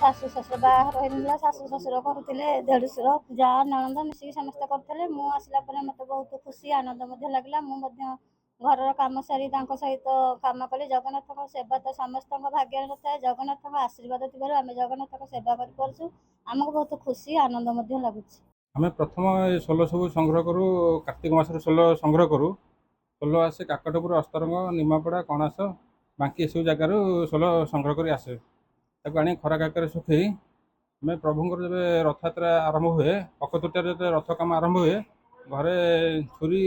ଶାଶୁ ଶ୍ୱଶୁର ବାହାଘର ହେଇନଥିଲା, ଶାଶୁ ଶ୍ୱଶୁର କରୁଥିଲେ, ଦେଢ଼ଶୁର ଯା ନଣନ୍ଦ ମିଶିକି ସମସ୍ତେ କରୁଥିଲେ। ମୁଁ ଆସିଲା ପରେ ମୋତେ ବହୁତ ଖୁସି ଆନନ୍ଦ ମଧ୍ୟ ଲାଗିଲା। ମୁଁ ମଧ୍ୟ ଘରର କାମ ସାରି ତାଙ୍କ ସହିତ କାମ କଲି। ଜଗନ୍ନାଥଙ୍କ ସେବା ତ ସମସ୍ତଙ୍କ ଭାଗ୍ୟରେ ନଥାଏ, ଜଗନ୍ନାଥଙ୍କ ଆଶୀର୍ବାଦ ଥିବାରୁ ଆମେ ଜଗନ୍ନାଥଙ୍କ ସେବା କରିପାରୁଛୁ। ଆମକୁ ବହୁତ ଖୁସି ଆନନ୍ଦ ମଧ୍ୟ ଲାଗୁଛି। ଆମେ ପ୍ରଥମ ଏ ସୋଲ ସବୁ ସଂଗ୍ରହ କରୁ, କାର୍ତ୍ତିକ ମାସରେ ସୋଲ ସଂଗ୍ରହ କରୁ। ସୋଲ ଆସେ କାକଟପୁର, ଅସ୍ତରଙ୍ଗ, ନିମାପଡ଼ା, କଣାସ, ବାଙ୍କି ଏସବୁ ଜାଗାରୁ ସୋଲ ସଂଗ୍ରହ କରି ଆସେ। ତାକୁ ଆଣି ଖରା କାକରେ ଶୁଖେଇ ଆମେ ପ୍ରଭୁଙ୍କର ଯେବେ ରଥଯାତ୍ରା ଆରମ୍ଭ ହୁଏ, ଅକ୍ଷୟ ତୃତୀୟାରେ ଯେତେବେଳେ ରଥ କାମ ଆରମ୍ଭ ହୁଏ, ଘରେ ଛୁରୀ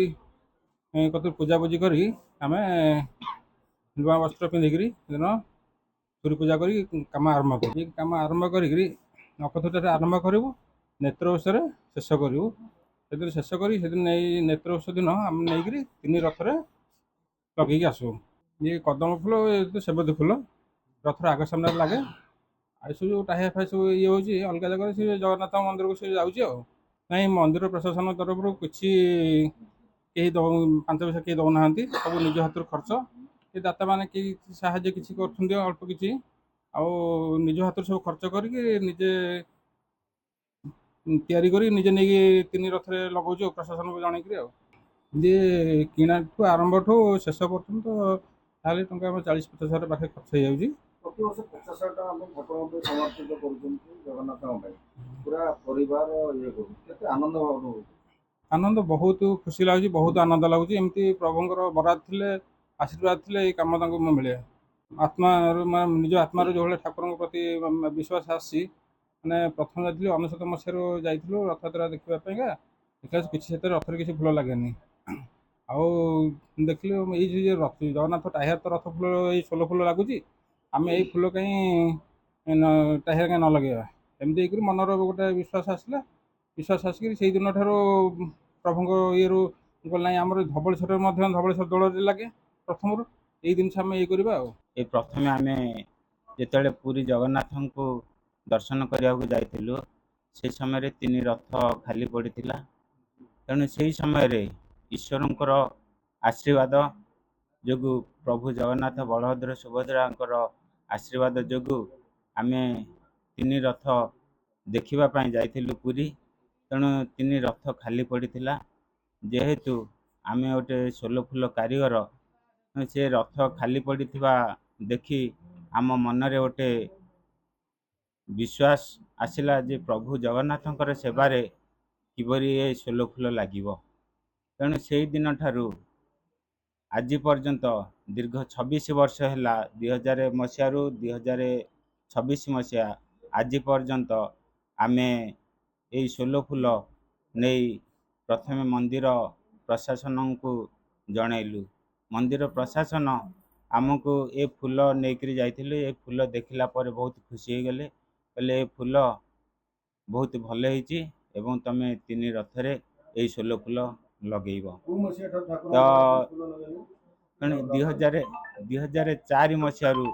କତୁରୁ ପୂଜାପୂଜି କରି ଆମେ ନୂଆ ବସ୍ତ୍ର ପିନ୍ଧିକିରି ସେଦିନ ଛୁରୀ ପୂଜା କରି କାମ ଆରମ୍ଭ କରୁ। ଏ କାମ ଆରମ୍ଭ କରିକିରି ଅକ୍ଷୟ ତୃତୀୟାରେ ଆରମ୍ଭ କରିବୁ, ନେତ୍ର ଉତ୍ସବରେ ଶେଷ କରିବୁ। ସେଦିନ ଶେଷ କରି ସେଦିନ ନେତ୍ର ଉତ୍ସବ ଦିନ ଆମେ ନେଇକିରି ତିନି ରଥରେ ଲଗେଇକି ଆସୁ। ଇଏ କଦମ ଫୁଲ, ସେବତୀ ଫୁଲ ରଥର ଆଗ ସାମ୍ନାରେ ଲାଗେ। ଆଉ ଏସବୁ ଯେଉଁ ଟାହିଆ ଫାହିଆ ସବୁ ଇଏ ହେଉଛି ଅଲଗା ଜାଗାରେ, ସେ ଜଗନ୍ନାଥ ମନ୍ଦିରକୁ ସେ ଯାଉଛି ଆଉ। ନାଇଁ, ମନ୍ଦିର ପ୍ରଶାସନ ତରଫରୁ କିଛି କେହି 5 ପଇସା କେହି ଦେଉନାହାନ୍ତି, ସବୁ ନିଜ ହାତରୁ ଖର୍ଚ୍ଚ। ଏ ଦାତାମାନେ କେହି ସାହାଯ୍ୟ କିଛି କରୁଛନ୍ତି ଅଳ୍ପ କିଛି, ଆଉ ନିଜ ହାତରୁ ସବୁ ଖର୍ଚ୍ଚ କରିକି ନିଜେ ତିଆରି କରି ନିଜେ ନେଇକି ତିନି ରଥରେ ଲଗାଉଛୁ ପ୍ରଶାସନକୁ ଜଣେଇକିରି ଆଉ। ଯେ କିଣାଠୁ ଆରମ୍ଭଠୁ ଶେଷ ପର୍ଯ୍ୟନ୍ତ ତାହେଲେ ଟଙ୍କା ଆମର 40-50 ହଜାର ପାଖରେ ଖର୍ଚ୍ଚ ହେଇଯାଉଛି। ପ୍ରତିବର୍ଷ 50,000 ଟଙ୍କା ଆମେ ଠାକୁରଙ୍କ ପାଇଁ ସମର୍ପିତ କରୁଛନ୍ତି ଜଗନ୍ନାଥଙ୍କ ପାଇଁ, ପୁରା ପରିବାର ଇଏ କରୁ, କେତେ ଆନନ୍ଦ ଅନୁଭବ? ଆନନ୍ଦ ବହୁତ ଖୁସି ଲାଗୁଛି, ବହୁତ ଆନନ୍ଦ ଲାଗୁଛି। ଏମିତି ପ୍ରଭୁଙ୍କର ବରାଦ ଥିଲେ, ଆଶୀର୍ବାଦ ଥିଲେ ଏଇ କାମ ତାଙ୍କୁ ମିଳେ। ଆତ୍ମାରୁ ମାନେ ନିଜ ଆତ୍ମାରୁ ଯେଉଁଭଳି ଠାକୁରଙ୍କ ପ୍ରତି ବିଶ୍ୱାସ ଆସିଛି। ମାନେ ପ୍ରଥମେ ଯାଇଥିଲୁ 99 ମସିହାରୁ ଯାଇଥିଲୁ ରଥଯାତ୍ରା ଦେଖିବା ପାଇଁକା, ଦେଖିଲା କିଛି ସେଥିରେ ରଥରେ କିଛି ଫୁଲ ଲାଗେନି। ଆଉ ଦେଖିଲୁ ଏଇ ଯେଉଁ ରଥ ଜଗନ୍ନାଥ ଟାହିଆରେ ତ ରଥ ଫୁଲ, ଏଇ ସୋଲ ଫୁଲ ଲାଗୁଛି, ଆମେ ଏଇ ଫୁଲ କାହିଁ ଟାହିଆରେ କାହିଁ ନ ଲଗେଇବା। ଏମିତି ହେଇକରି ମନର ଗୋଟେ ବିଶ୍ୱାସ ଆସିଲା। ବିଶ୍ୱାସ ଆସିକିରି ସେଇ ଦିନ ଠାରୁ ପ୍ରଭୁଙ୍କ ଇଏରୁ ଗଲେ ନାହିଁ, ଆମର ଧବଳେଶ୍ୱରରେ ମଧ୍ୟ ଧବଳେଶ୍ୱର ଦୋଳରେ ଲାଗେ ପ୍ରଥମରୁ। ଏଇ ଜିନିଷ ଆମେ ଇଏ କରିବା ଆଉ। ଏ ପ୍ରଥମେ ଆମେ ଯେତେବେଳେ ପୁରୀ ଜଗନ୍ନାଥଙ୍କୁ ଦର୍ଶନ କରିବାକୁ ଯାଇଥିଲୁ, ସେ ସମୟରେ 3 ରଥ ଖାଲି ପଡ଼ିଥିଲା। ତେଣୁ ସେହି ସମୟରେ ଈଶ୍ୱରଙ୍କର ଆଶୀର୍ବାଦ ଯୋଗୁଁ, ପ୍ରଭୁ ଜଗନ୍ନାଥ, ବଳଭଦ୍ର, ସୁଭଦ୍ରାଙ୍କର ଆଶୀର୍ବାଦ ଯୋଗୁଁ ଆମେ 3 ରଥ ଦେଖିବା ପାଇଁ ଯାଇଥିଲୁ ପୁରୀ। ତେଣୁ 3 ରଥ ଖାଲି ପଡ଼ିଥିଲା। ଯେହେତୁ ଆମେ ଗୋଟେ ସୋଲ ଫୁଲ କାରିଗର, ସେ ରଥ ଖାଲି ପଡ଼ିଥିବା ଦେଖି ଆମ ମନରେ ଗୋଟେ ବିଶ୍ୱାସ ଆସିଲା ଯେ ପ୍ରଭୁ ଜଗନ୍ନାଥଙ୍କର ସେବାରେ କିପରି ଏ ସୋଲ ଫୁଲ ଲାଗିବ। ତେଣୁ ସେଇ ଦିନଠାରୁ ଆଜି ପର୍ଯ୍ୟନ୍ତ ଦୀର୍ଘ 26 ବର୍ଷ ହେଲା, 2000 ମସିହାରୁ 2026 ମସିହା ଆଜି ପର୍ଯ୍ୟନ୍ତ ଆମେ ଏଇ ସୋଲ ଫୁଲ ନେଇ ପ୍ରଥମେ ମନ୍ଦିର ପ୍ରଶାସନଙ୍କୁ ଜଣାଇଲୁ। ମନ୍ଦିର ପ୍ରଶାସନ ଆମକୁ ଏ ଫୁଲ ନେଇକରି ଯାଇଥିଲେ। ଏ ଫୁଲ ଦେଖିଲା ପରେ ବହୁତ ଖୁସି ହେଇଗଲେ, କହିଲେ ଏ ଫୁଲ ବହୁତ ଭଲ ହେଇଛି ଏବଂ ତୁମେ 3 ରଥରେ ଏଇ ସୋଲ ଫୁଲ ଲଗେଇବ। ତ ତେଣୁ 2004 ମସିହାରୁ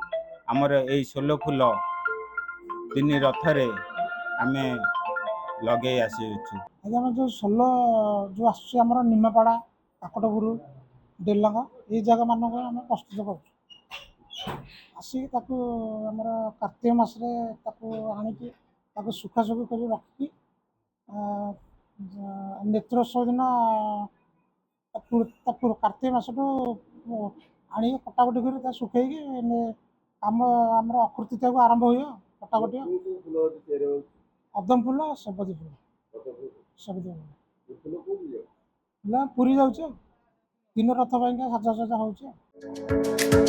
ଆମର ଏଇ ସୋଲ ଫୁଲ 3 ରଥରେ ଆମେ ଲଗେଇ ଆସିଅଛୁ। ଆଜ୍ଞା, ଆମର ଯେଉଁ ସୋଲ ଯେଉଁ ଆସୁଛି ଆମର ନିମାପଡ଼ା, କାକଟପୁର, ଡେଲାଙ୍ଗ ଏଇ ଜାଗାମାନଙ୍କୁ ଆମେ ପ୍ରସ୍ତୁତ କରୁଛୁ। ଆସିକି ତାକୁ ଆମର କାର୍ତ୍ତିକ ମାସରେ ତାକୁ ଆଣିକି ତାକୁ ଶୁଖାଶୁଖି କରି ରଖିକି ନେତ୍ରୋତ୍ସବ ଦିନ କାର୍ତ୍ତିକ ମାସଠୁ ଆଣିକି କଟାକଟି କରି ତାକୁ ଶୁଖେଇକି କାମ ଆମର ଅକ୍ଷୟ ତୃତୀୟାକୁ ଆରମ୍ଭ ହୁଏ। କଟାକଟି ଅଦମ ଫୁଲ, ସେବତୀ ଫୁଲ, ସେବତୀ ଫୁଲ ପୁରୀ ଯାଉଛି ଆଉ। 3 ରଥ ପାଇଁକା ସାଜସଜ୍ଜା ହେଉଛି ଆଉ।